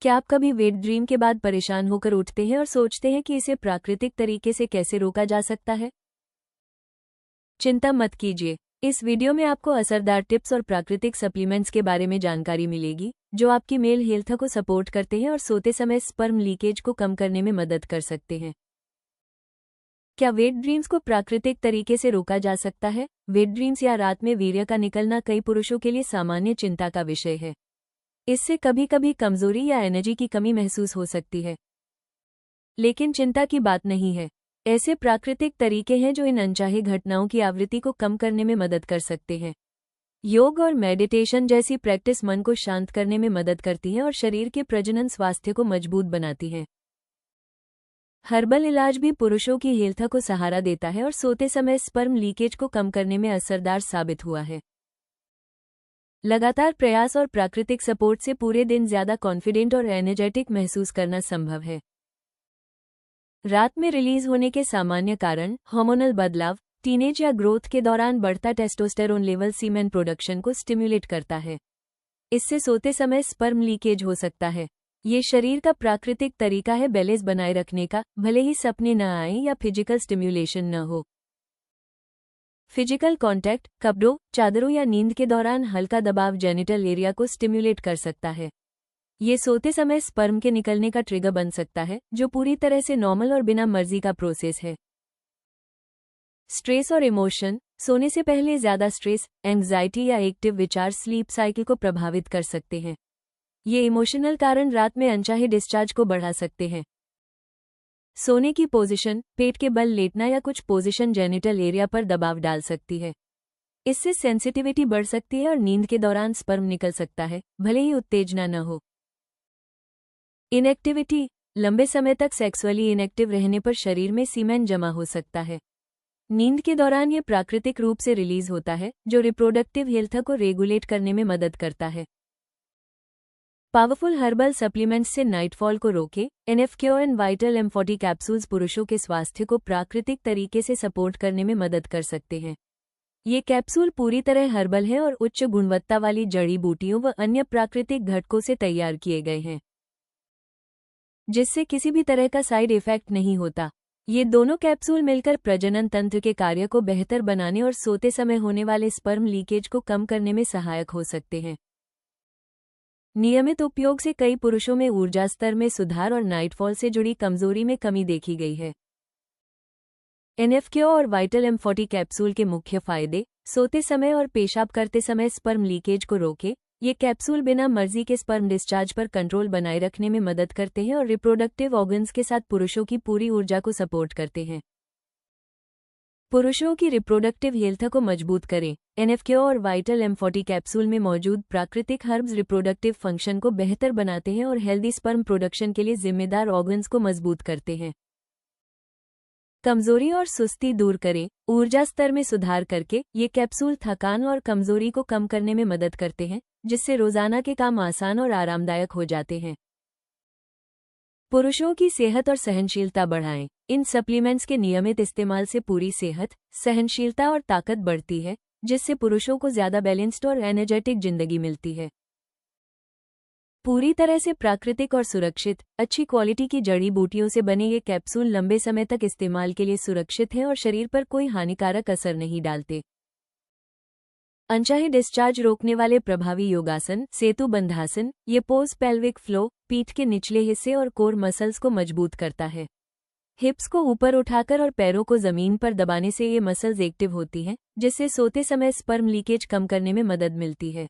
क्या आप कभी वेट ड्रीम के बाद परेशान होकर उठते हैं और सोचते हैं कि इसे प्राकृतिक तरीके से कैसे रोका जा सकता है? चिंता मत कीजिए। इस वीडियो में आपको असरदार टिप्स और प्राकृतिक सप्लीमेंट्स के बारे में जानकारी मिलेगी, जो आपकी मेल हेल्थ को सपोर्ट करते हैं और सोते समय स्पर्म लीकेज को कम करने में मदद कर सकते हैं। क्या वेट ड्रीम्स को प्राकृतिक तरीके से रोका जा सकता है? वेट ड्रीम्स या रात में वीर्य का निकलना कई पुरुषों के लिए सामान्य चिंता का विषय है। इससे कभी कभी कमजोरी या एनर्जी की कमी महसूस हो सकती है। लेकिन चिंता की बात नहीं है। ऐसे प्राकृतिक तरीके हैं जो इन अनचाहे घटनाओं की आवृत्ति को कम करने में मदद कर सकते हैं। योग और मेडिटेशन जैसी प्रैक्टिस मन को शांत करने में मदद करती है और शरीर के प्रजनन स्वास्थ्य को मजबूत बनाती है। हर्बल इलाज भी पुरुषों की हेल्थ को सहारा देता है और सोते समय स्पर्म लीकेज को कम करने में असरदार साबित हुआ है। लगातार प्रयास और प्राकृतिक सपोर्ट से पूरे दिन ज्यादा कॉन्फिडेंट और एनर्जेटिक महसूस करना संभव है। रात में रिलीज होने के सामान्य कारण हार्मोनल बदलाव, टीनेज या ग्रोथ के दौरान बढ़ता टेस्टोस्टेरोन लेवल सीमेन प्रोडक्शन को स्टिम्युलेट करता है। इससे सोते समय स्पर्म लीकेज हो सकता है। ये शरीर का प्राकृतिक तरीका है बैलेंस बनाए रखने का, भले ही सपने न आए या फिजिकल स्टिम्युलेशन न हो। फिजिकल कांटेक्ट, कपड़ों, चादरों या नींद के दौरान हल्का दबाव जेनिटल एरिया को स्टिम्युलेट कर सकता है। ये सोते समय स्पर्म के निकलने का ट्रिगर बन सकता है, जो पूरी तरह से नॉर्मल और बिना मर्जी का प्रोसेस है। स्ट्रेस और इमोशन, सोने से पहले ज्यादा स्ट्रेस, एंग्जाइटी या एक्टिव विचार स्लीप साइकिल को प्रभावित कर सकते हैं। ये इमोशनल कारण रात में अनचाहे डिस्चार्ज को बढ़ा सकते हैं। सोने की पोजीशन, पेट के बल लेटना या कुछ पोजीशन जेनिटल एरिया पर दबाव डाल सकती है। इससे सेंसिटिविटी बढ़ सकती है और नींद के दौरान स्पर्म निकल सकता है, भले ही उत्तेजना न हो। इनएक्टिविटी, लंबे समय तक सेक्सुअली इनएक्टिव रहने पर शरीर में सीमेन जमा हो सकता है। नींद के दौरान ये प्राकृतिक रूप से रिलीज होता है, जो रिप्रोडक्टिव हेल्थ को रेगुलेट करने में मदद करता है। पावरफुल हर्बल सप्लीमेंट्स से नाइटफॉल को रोके। NF-Cure and vital M40 capsules पुरुषों के स्वास्थ्य को प्राकृतिक तरीके से सपोर्ट करने में मदद कर सकते हैं। ये कैप्सूल पूरी तरह हर्बल है और उच्च गुणवत्ता वाली जड़ी बूटियों व अन्य प्राकृतिक घटकों से तैयार किए गए हैं, जिससे किसी भी तरह का साइड इफेक्ट नहीं होता। ये दोनों कैप्सूल मिलकर प्रजनन तंत्र के कार्य को बेहतर बनाने और सोते समय होने वाले स्पर्म लीकेज को कम करने में सहायक हो सकते हैं। नियमित उपयोग से कई पुरुषों में ऊर्जा स्तर में सुधार और नाइटफॉल से जुड़ी कमजोरी में कमी देखी गई है। NF-Cure और वाइटल M40 कैप्सूल के मुख्य फायदे: सोते समय और पेशाब करते समय स्पर्म लीकेज को रोके। ये कैप्सूल बिना मर्जी के स्पर्म डिस्चार्ज पर कंट्रोल बनाए रखने में मदद करते हैं और रिप्रोडक्टिव ऑर्गन्स के साथ पुरुषों की पूरी ऊर्जा को सपोर्ट करते हैं। पुरुषों की रिप्रोडक्टिव हेल्थ को मजबूत करें। NF-Cure और वाइटल M40 कैप्सूल में मौजूद प्राकृतिक हर्ब्स रिप्रोडक्टिव फंक्शन को बेहतर बनाते हैं और हेल्दी स्पर्म प्रोडक्शन के लिए जिम्मेदार ऑर्गन्स को मजबूत करते हैं। कमजोरी और सुस्ती दूर करें। ऊर्जा स्तर में सुधार करके ये कैप्सूल थकान और कमजोरी को कम करने में मदद करते हैं, जिससे रोजाना के काम आसान और आरामदायक हो जाते हैं। पुरुषों की सेहत और सहनशीलता बढ़ाएं। इन सप्लीमेंट्स के नियमित इस्तेमाल से पूरी सेहत, सहनशीलता और ताकत बढ़ती है, जिससे पुरुषों को ज्यादा बैलेंस्ड और एनर्जेटिक जिंदगी मिलती है। पूरी तरह से प्राकृतिक और सुरक्षित, अच्छी क्वालिटी की जड़ी बूटियों से बने ये कैप्सूल लंबे समय तक इस्तेमाल के लिए सुरक्षित हैं और शरीर पर कोई हानिकारक असर नहीं डालते। अनचाहे डिस्चार्ज रोकने वाले प्रभावी योगासन, सेतु बंधासन। ये पोज पेल्विक फ्लो, पीठ के निचले हिस्से और कोर मसल्स को मजबूत करता है। हिप्स को ऊपर उठाकर और पैरों को जमीन पर दबाने से ये मसल्स एक्टिव होती हैं, जिससे सोते समय स्पर्म लीकेज कम करने में मदद मिलती है।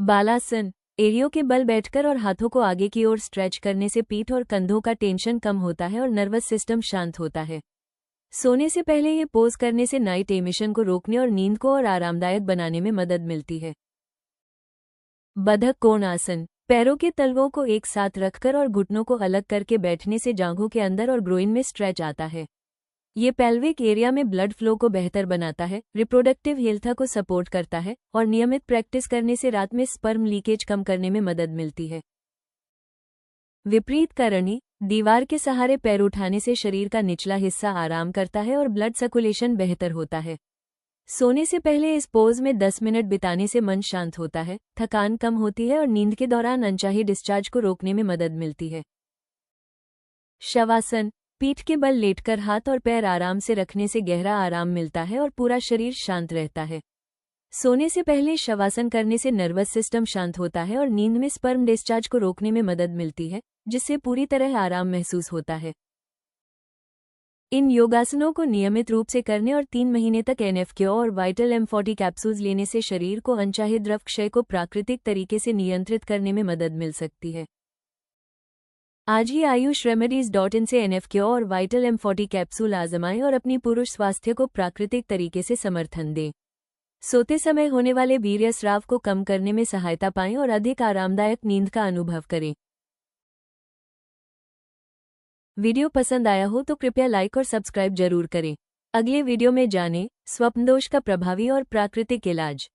बालासन, एड़ियों के बल बैठकर और हाथों को आगे की ओर स्ट्रेच करने से पीठ और कंधों का टेंशन कम होता है और नर्वस सिस्टम शांत होता है। सोने से पहले ये पोज करने से नाइट एमिशन को रोकने और नींद को और आरामदायक बनाने में मदद मिलती है। बधक कोण आसन, पैरों के तलवों को एक साथ रखकर और घुटनों को अलग करके बैठने से जांघों के अंदर और ग्रोइन में स्ट्रेच आता है। ये पेल्विक एरिया में ब्लड फ्लो को बेहतर बनाता है, रिप्रोडक्टिव हेल्थ को सपोर्ट करता है और नियमित प्रैक्टिस करने से रात में स्पर्म लीकेज कम करने में मदद मिलती है। विपरीत करणी, दीवार के सहारे पैर उठाने से शरीर का निचला हिस्सा आराम करता है और ब्लड सर्कुलेशन बेहतर होता है। सोने से पहले इस पोज में 10 मिनट बिताने से मन शांत होता है, थकान कम होती है और नींद के दौरान अनचाही डिस्चार्ज को रोकने में मदद मिलती है। शवासन, पीठ के बल लेटकर हाथ और पैर आराम से रखने से गहरा आराम मिलता है और पूरा शरीर शांत रहता है। सोने से पहले शवासन करने से नर्वस सिस्टम शांत होता है और नींद में स्पर्म डिस्चार्ज को रोकने में मदद मिलती है, जिससे पूरी तरह आराम महसूस होता है। इन योगासनों को नियमित रूप से करने और 3 महीने तक NF-Cure और वाइटल M40 कैप्सूल्स लेने से शरीर को अनचाहे द्रव क्षय को प्राकृतिक तरीके से नियंत्रित करने में मदद मिल सकती है। आज ही ayushremedies.in से NF-Cure और वाइटल M40 कैप्सूल आजमाएं और अपनी पुरुष स्वास्थ्य को प्राकृतिक तरीके से समर्थन दें। सोते समय होने वाले वीर्य स्राव को कम करने में सहायता पाएं और अधिक आरामदायक नींद का अनुभव करें। वीडियो पसंद आया हो तो कृपया लाइक और सब्सक्राइब जरूर करें। अगले वीडियो में जानें स्वप्नदोष का प्रभावी और प्राकृतिक इलाज।